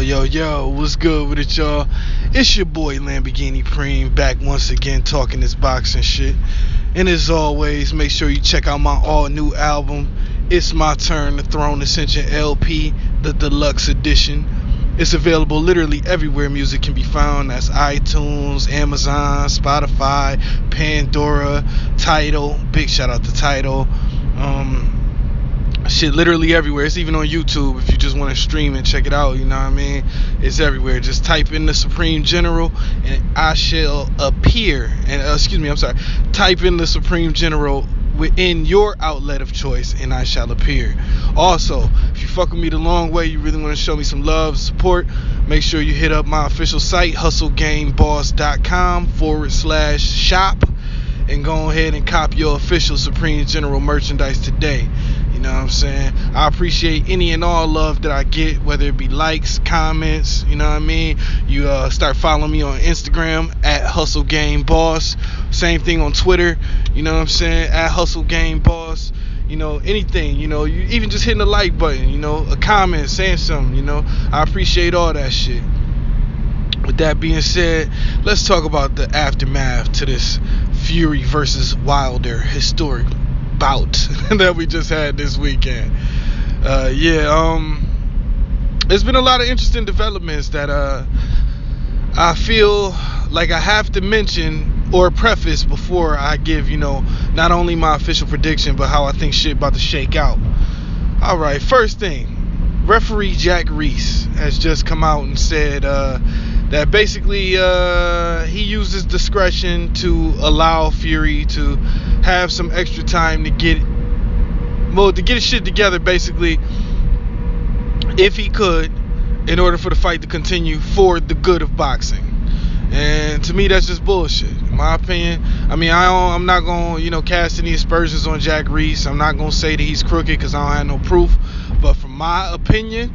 Yo, what's good with it, y'all? It's your boy Lamborghini Preem back once again talking this boxing shit. And as always, make sure you check out my all new album, It's My Turn, the Throne Ascension LP, the deluxe edition. It's available literally everywhere music can be found. That's iTunes, Amazon, Spotify, Pandora, Tidal. Big shout out to Tidal. Shit, literally everywhere. It's even on YouTube if you just want to stream and check it out. You know what I mean? It's everywhere. Just type in the Supreme General and I shall appear. And type in the Supreme General within your outlet of choice and I shall appear. Also, if you fuck with me the long way, you really want to show me some love, support, make sure you hit up my official site, hustlegameboss.com/shop, and go ahead and cop your official Supreme General merchandise today. You know what I'm saying? I appreciate any and all love that I get, whether it be likes, comments, you know what I mean? You start following me on Instagram at HustleGameBoss. Same thing on Twitter, you know what I'm saying? At HustleGameBoss. You know, anything, you know, you even just hitting the like button, you know, a comment, saying something, you know. I appreciate all that shit. With that being said, let's talk about the aftermath to this Fury versus Wilder historic bout that we just had this weekend. There's been a lot of interesting developments that I feel like I have to mention or preface before I give, you know, not only my official prediction but how I think shit about to shake out. Alright, first thing, referee Jack Reese has just come out and said that basically he uses discretion to allow Fury to have some extra time to get his shit together, basically, if he could, in order for the fight to continue for the good of boxing. And to me, that's just bullshit, in my opinion. I mean, I'm not gonna, you know, cast any aspersions on Jack Reese. I'm not gonna say that he's crooked because I don't have no proof. But from my opinion,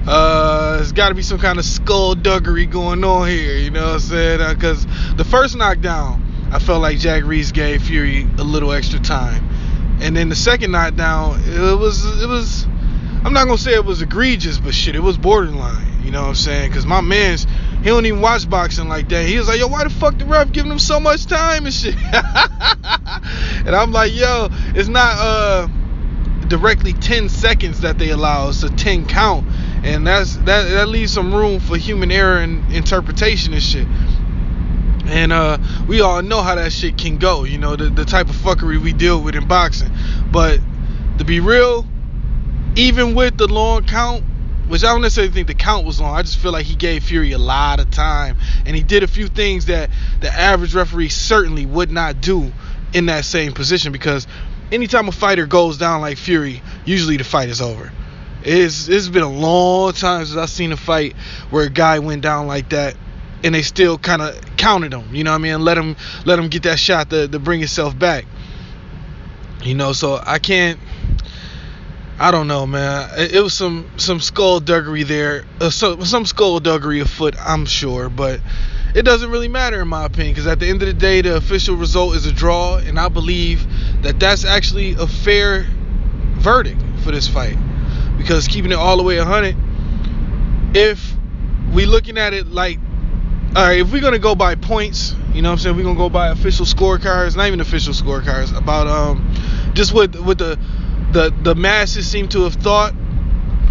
there's got to be some kind of skullduggery going on here, you know what I'm saying? Because the first knockdown, I felt like Jack Reese gave Fury a little extra time, and then the second knockdown, it was. I'm not gonna say it was egregious, but shit, it was borderline. You know what I'm saying? Because my man's, he don't even watch boxing like that. He was like, yo, why the fuck the ref giving him so much time and shit? And I'm like, yo, it's not directly 10 seconds that they allow. It's a 10 count. And that leaves some room for human error and interpretation and shit. And we all know how that shit can go, you know, the type of fuckery we deal with in boxing. But to be real, even with the long count, which I don't necessarily think the count was long, I just feel like he gave Fury a lot of time, and he did a few things that the average referee certainly would not do in that same position, because anytime a fighter goes down like Fury, usually the fight is over. It's been a long time since I've seen a fight where a guy went down like that and they still kind of counted him, you know what I mean, and let him get that shot to bring himself back, you know. So I don't know, man. It was some skullduggery there, some skullduggery afoot, I'm sure, but it doesn't really matter in my opinion, because at the end of the day, the official result is a draw, and I believe that that's actually a fair verdict for this fight. Because keeping it all the way 100, if we looking at it like, all right, if we're gonna go by points, you know what I'm saying, we're gonna go by official scorecards, not even official scorecards, about just what the masses seem to have thought,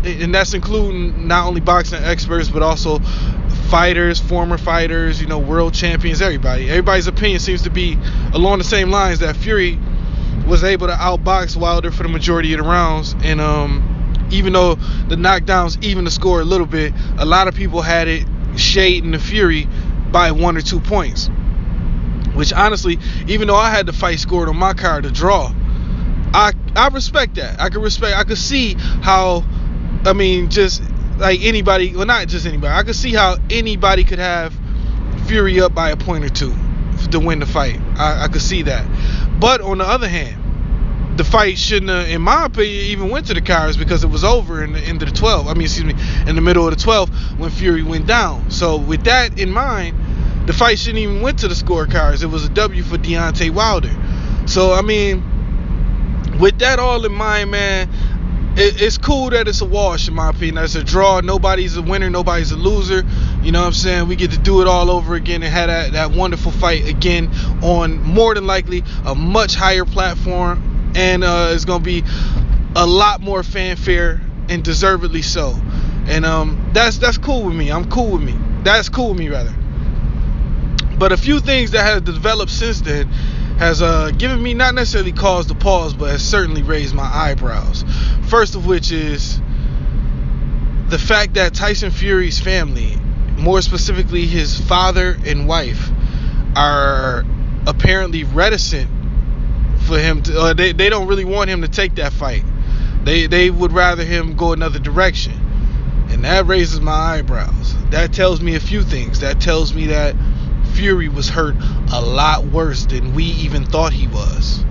and that's including not only boxing experts but also fighters, former fighters, you know, world champions, everybody's opinion seems to be along the same lines, that Fury was able to outbox Wilder for the majority of the rounds. And even though the knockdowns even the score a little bit, a lot of people had it shading the Fury by 1 or 2 points, which honestly, even though I had the fight scored on my card to draw, I respect that. I could see how, I mean, just like anybody, well, not just anybody, I could see how anybody could have Fury up by a point or 2 to win the fight. I could see that. But on the other hand, the fight shouldn't have, in my opinion, even went to the cards, because it was over in the end of the 12. I mean, in the middle of the 12 when Fury went down. So with that in mind, the fight shouldn't even went to the scorecards. It was a W for Deontay Wilder. So I mean, with that all in mind, man, it's cool that it's a wash, in my opinion. It's a draw. Nobody's a winner, nobody's a loser. You know what I'm saying? We get to do it all over again and have that wonderful fight again on, more than likely, a much higher platform, and it's gonna be a lot more fanfare, and deservedly so. And that's cool with me. I'm cool with me. That's cool with me, rather. But a few things that have developed since then has given me, not necessarily cause to pause, but has certainly raised my eyebrows. First of which is the fact that Tyson Fury's family, more specifically his father and wife, are apparently reticent for him to, they don't really want him to take that fight. They would rather him go another direction. And that raises my eyebrows. That tells me a few things. That tells me that Fury was hurt a lot worse than we even thought he was.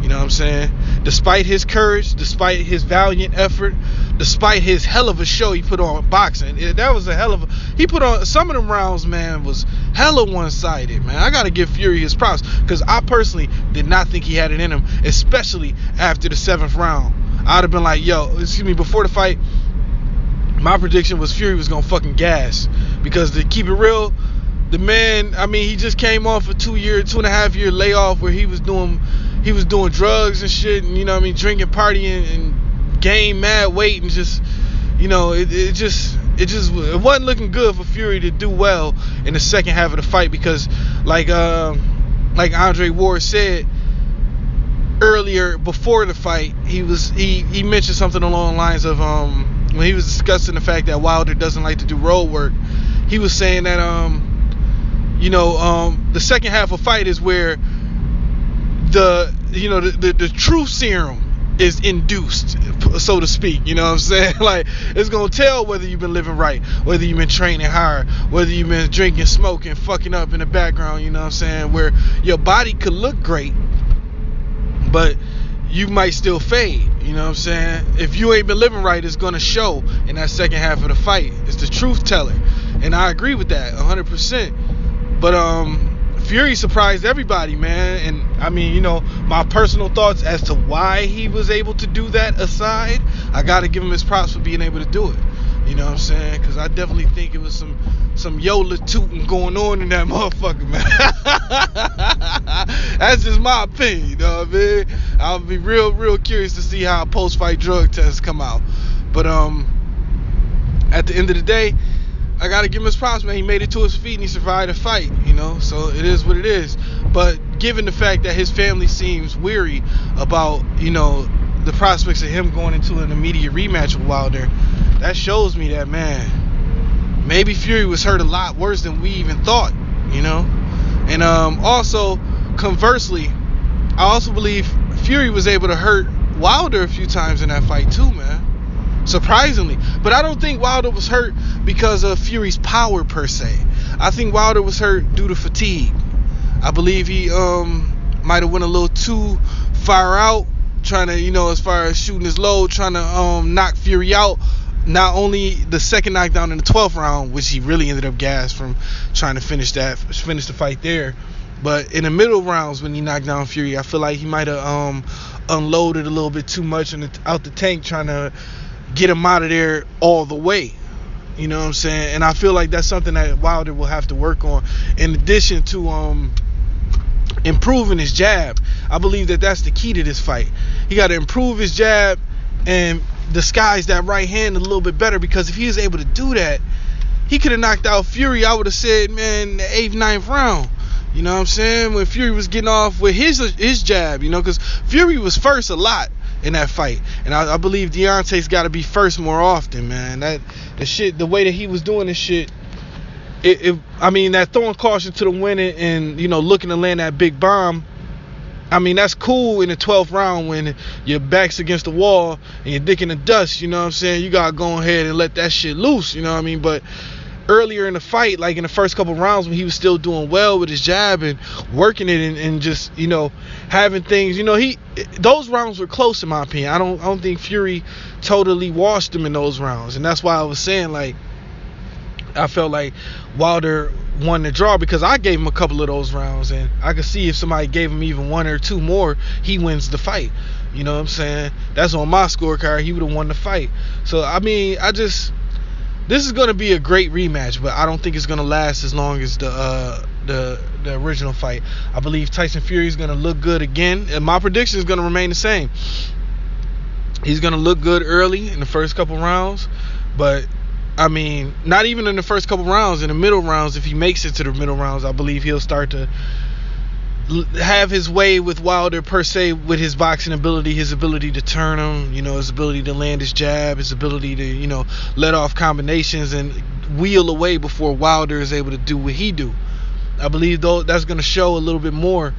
You know what I'm saying? Despite his courage, despite his valiant effort, despite his hell of a show he put on boxing, that was a hell of a, he put on some of them rounds, man, was hella one-sided, man. I gotta give Fury his props, because I personally did not think he had it in him, especially after the 7th round. I'd have been like, before the fight, my prediction was Fury was gonna fucking gas, because to keep it real, the man, I mean, he just came off a 2.5 year layoff where he was doing drugs and shit, and, you know what I mean, drinking, partying, and gained mad weight, and just, you know, it wasn't looking good for Fury to do well in the second half of the fight, because like Andre Ward said earlier before the fight, he mentioned something along the lines of when he was discussing the fact that Wilder doesn't like to do road work. He was saying that the second half of fight is where the true serum is induced, so to speak. You know what I'm saying? Like, it's gonna tell whether you've been living right, whether you've been training hard, whether you've been drinking, smoking, fucking up in the background. You know what I'm saying? Where your body could look great, but you might still fade. You know what I'm saying? If you ain't been living right, it's gonna show in that second half of the fight. It's the truth teller, and I agree with that 100%. But Fury surprised everybody, man. And I mean, my personal thoughts as to why he was able to do that aside, I gotta give him his props for being able to do it. You know what I'm saying? Because I definitely think it was some Yola tooting going on in that motherfucker, man. That's just my opinion, you know what I mean? I'll be real curious to see how post-fight drug tests come out. But at the end of the day, I gotta give him his props, man. He made it to his feet and he survived the fight, so it is what it is. But given the fact that his family seems weary about, the prospects of him going into an immediate rematch with Wilder, that shows me that, man, maybe Fury was hurt a lot worse than we even thought, And also, conversely, I also believe Fury was able to hurt Wilder a few times in that fight too, man. Surprisingly. But I don't think Wilder was hurt because of Fury's power per se. I think Wilder was hurt due to fatigue. I believe he might have went a little too far out, trying to, as far as shooting his load, trying to knock Fury out. Not only the second knockdown in the 12th round, which he really ended up gassed from trying to finish the fight there, but in the middle rounds when he knocked down Fury, I feel like he might have unloaded a little bit too much out the tank, trying to get him out of there all the way. You know what I'm saying? And I feel like that's something that Wilder will have to work on, in addition to improving his jab. I believe that that's the key to this fight. He got to improve his jab and disguise that right hand a little bit better, because if he was able to do that, he could have knocked out Fury, I would have said, man, the 8th, 9th round. You know what I'm saying? When Fury was getting off with his jab, because Fury was first a lot in that fight, and I believe Deontay's got to be first more often, man. The shit, the way that he was doing this shit, that throwing caution to the wind and looking to land that big bomb, that's cool in the 12th round when your back's against the wall and your dick in the dust. You know what I'm saying? You gotta go ahead and let that shit loose. You know what I mean? But earlier in the fight, like in the first couple rounds when he was still doing well with his jab and working it and just having things, those rounds were close in my opinion. I don't think Fury totally washed him in those rounds, and that's why I was saying, like, I felt like Wilder won the draw, because I gave him a couple of those rounds, and I could see if somebody gave him even one or two more, he wins the fight. You know what I'm saying? That's on my scorecard. He would have won the fight. So I mean, this is going to be a great rematch, but I don't think it's going to last as long as the original fight. I believe Tyson Fury is going to look good again, and my prediction is going to remain the same. He's going to look good early in the first couple rounds, but I mean, not even in the first couple rounds. In the middle rounds, if he makes it to the middle rounds, I believe he'll start to have his way with Wilder, per se, with his boxing ability, his ability to turn him, his ability to land his jab, his ability to, let off combinations and wheel away before Wilder is able to do what he do. I believe, though, that's going to show a little bit more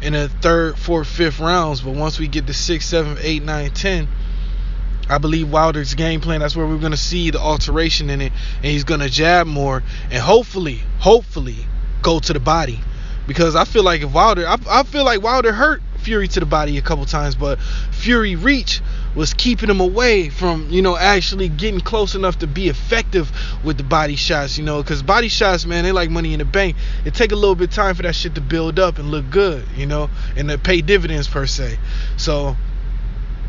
in the third, fourth, fifth rounds, but once we get to 6, 7, 8, 9, 10, I believe Wilder's game plan, that's where we're going to see the alteration in it, and he's going to jab more and hopefully go to the body. Because I feel like I feel like Wilder hurt Fury to the body a couple times, but Fury reach was keeping him away from, actually getting close enough to be effective with the body shots, because body shots, man, they like money in the bank. It take a little bit of time for that shit to build up and look good, and to pay dividends, per se. So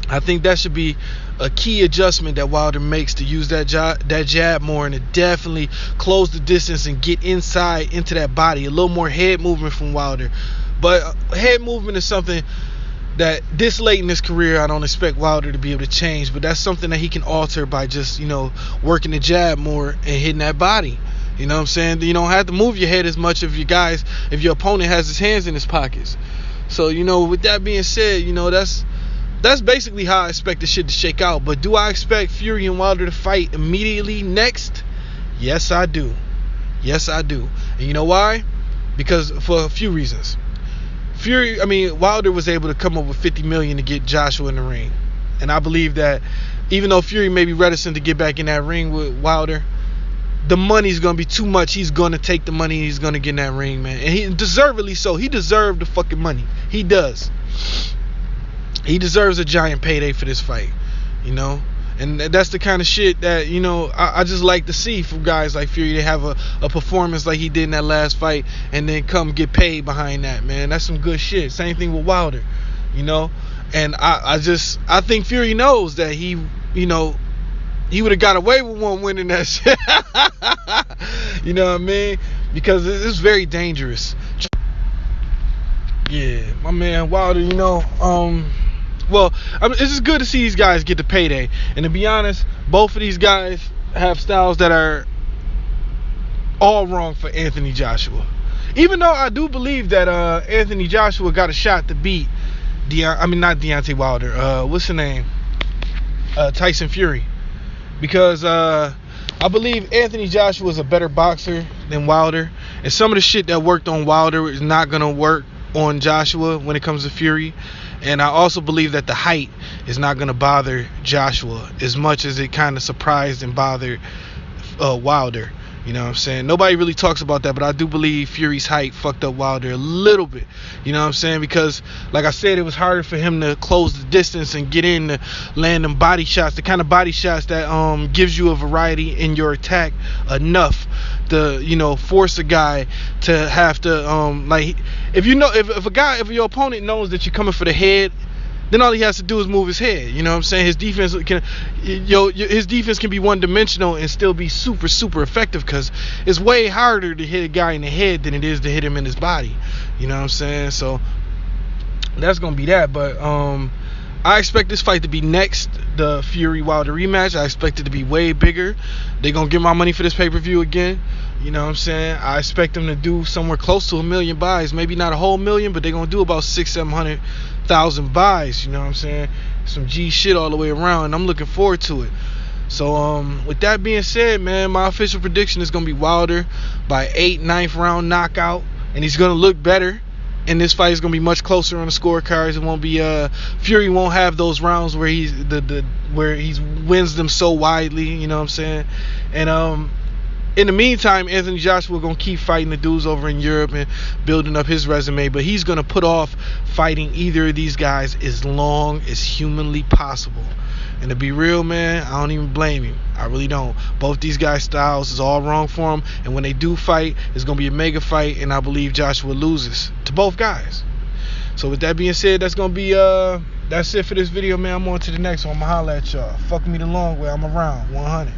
I think that should be a key adjustment that Wilder makes, to use that jab more and to definitely close the distance and get inside into that body. A little more head movement from Wilder. But head movement is something that this late in his career I don't expect Wilder to be able to change. But that's something that he can alter by just, working the jab more and hitting that body. You know what I'm saying? You don't have to move your head as much if your opponent has his hands in his pockets. So, with that being said, that's basically how I expect the shit to shake out. But do I expect Fury and Wilder to fight immediately next? Yes, I do. Yes, I do. And you know why? Because for a few reasons. Wilder was able to come up with $50 million to get Joshua in the ring. And I believe that even though Fury may be reticent to get back in that ring with Wilder, the money's going to be too much. He's going to take the money. He's going to get in that ring, man. And he deservedly so. He deserved the fucking money. He does. He deserves a giant payday for this fight, and that's the kind of shit that I just like to see from guys like Fury. They have a performance like he did in that last fight, and then come get paid behind that, man. That's some good shit. Same thing with Wilder, and I think Fury knows that he would have got away with one winning that shit. You know what I mean? Because it's very dangerous. Yeah, my man Wilder, well, it's just good to see these guys get the payday. And to be honest, both of these guys have styles that are all wrong for Anthony Joshua. Even though I do believe that Anthony Joshua got a shot to beat not Deontay Wilder. What's the name? Tyson Fury. Because I believe Anthony Joshua is a better boxer than Wilder. And some of the shit that worked on Wilder is not going to work on Joshua when it comes to Fury. And I also believe that the height is not going to bother Joshua as much as it kind of surprised and bothered Wilder. You know what I'm saying? Nobody really talks about that, but I do believe Fury's height fucked up Wilder a little bit. You know what I'm saying? Because, like I said, it was harder for him to close the distance and get in to land them body shots, the kind of body shots that gives you a variety in your attack enough to, force a guy to have to, if your opponent knows that you're coming for the head, then all he has to do is move his head. You know what I'm saying? His defense can be one-dimensional and still be super, super effective, because it's way harder to hit a guy in the head than it is to hit him in his body. You know what I'm saying? So that's gonna be that. But I expect this fight to be next, the Fury Wilder rematch. I expect it to be way bigger. They're gonna get my money for this pay-per-view again. You know what I'm saying? I expect them to do somewhere close to 1 million buys. Maybe not a whole million, but they're gonna do about 600,000-700,000 buys. You know what I'm saying? Some G shit all the way around, and I'm looking forward to it. So with that being said, man, my official prediction is gonna be Wilder by 8th, 9th round knockout, and he's gonna look better. And this fight is gonna be much closer on the scorecards. It won't be Fury won't have those rounds where he wins them so widely. You know what I'm saying? And in the meantime, Anthony Joshua gonna keep fighting the dudes over in Europe and building up his resume, but he's gonna put off fighting either of these guys as long as humanly possible. And to be real, man, I don't even blame him. I really don't. Both these guys' styles is all wrong for them, and when they do fight, it's gonna be a mega fight, and I believe Joshua loses to both guys. So with that being said, that's gonna be That's it for this video, man. I'm on to the next one. I'ma holla at y'all. Fuck me the long way. I'm around 100.